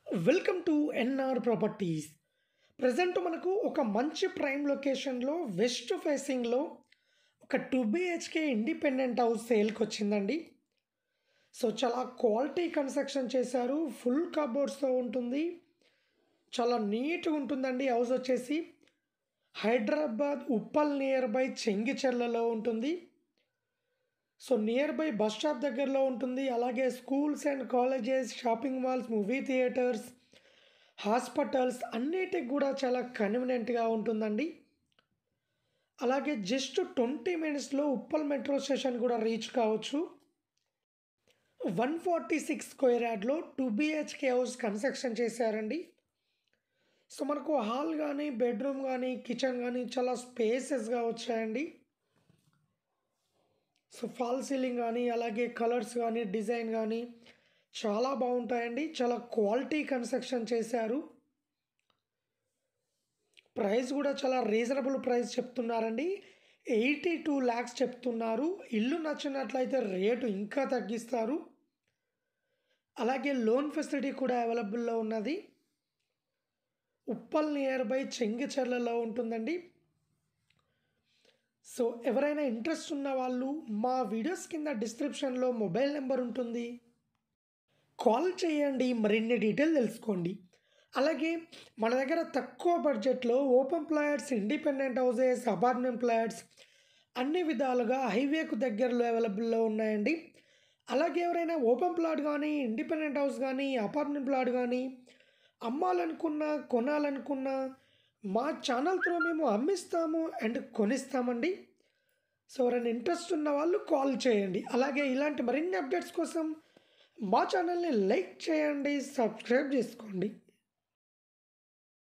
Welcome to NR properties. Present మనకు ఒక మంచి ప్రైమ్ లొకేషన్లో వెస్ట్ ఫేసింగ్లో ఒక 2 BHK ఇండిపెండెంట్ హౌస్ సేల్కి వచ్చిందండి. సో చాలా క్వాలిటీ కన్స్ట్రక్షన్ చేశారు, ఫుల్ కబోర్డ్స్తో ఉంటుంది, చాలా నీట్గా ఉంటుందండి. హౌస్ వచ్చేసి హైదరాబాద్ ఉప్పల్ నియర్ బై చెంగిచెర్లలో ఉంటుంది. So near by bus stop దగ్గరలో ఉంటుంది. అలాగే schools and colleges, shopping malls, movie theatres, hospitals అన్నిటికి కూడా చాలా కన్వీనియంట్గా ఉంటుందండి. అలాగే జస్ట్ 20 మినిట్స్లో ఉప్పల్ మెట్రో స్టేషన్ కూడా రీచ్ కావచ్చు. 146 స్క్వేర్ యార్డ్లో 2 BHK హౌస్ కన్స్ట్రక్షన్ చేశారండి. సో మనకు హాల్ కానీ, బెడ్రూమ్ కానీ, కిచెన్ కానీ చాలా స్పేసెస్గా వచ్చాయండి. సో ఫాల్ సీలింగ్ కానీ, అలాగే కలర్స్ కానీ, డిజైన్ కానీ చాలా బాగుంటాయండి. చాలా క్వాలిటీ కన్స్ట్రక్షన్ చేశారు. ప్రైస్ కూడా చాలా రీజనబుల్ ప్రైస్ చెప్తున్నారండి. 82 lakhs చెప్తున్నారు. ఇల్లు నచ్చినట్లయితే రేటు ఇంకా తగ్గిస్తారు. అలాగే లోన్ ఫెసిలిటీ కూడా అవైలబుల్లో ఉన్నది. ఉప్పల్ నియర్ బై చెంగిచెర్లలో ఉంటుందండి. సో ఎవరైనా ఇంట్రెస్ట్ ఉన్న వాళ్ళు మా వీడియోస్ కింద డిస్క్రిప్షన్లో మొబైల్ నెంబర్ ఉంటుంది, కాల్ చేయండి, మరిన్ని డీటెయిల్ తెలుసుకోండి. అలాగే మన దగ్గర తక్కువ బడ్జెట్లో open plots, independent houses, apartment flats అన్ని విధాలుగా హైవేకు దగ్గరలో అవైలబుల్లో ఉన్నాయండి. అలాగే ఎవరైనా ఓపెన్ ప్లాట్ కానీ, ఇండిపెండెంట్ హౌస్ కానీ, అపార్ట్మెంట్ ప్లాట్ కానీ అమ్మాలనుకున్నా, కొనాలనుకున్నా మా ఛానల్ త్రూ మేము అమ్మిస్తాము అండ్ కొనిస్తామండి. సో ఎవరైనా ఇంట్రెస్ట్ ఉన్న వాళ్ళు కాల్ చేయండి. అలాగే ఇలాంటి మరిన్ని అప్డేట్స్ కోసం మా ఛానల్ని లైక్ చేయండి, సబ్స్క్రైబ్ చేసుకోండి.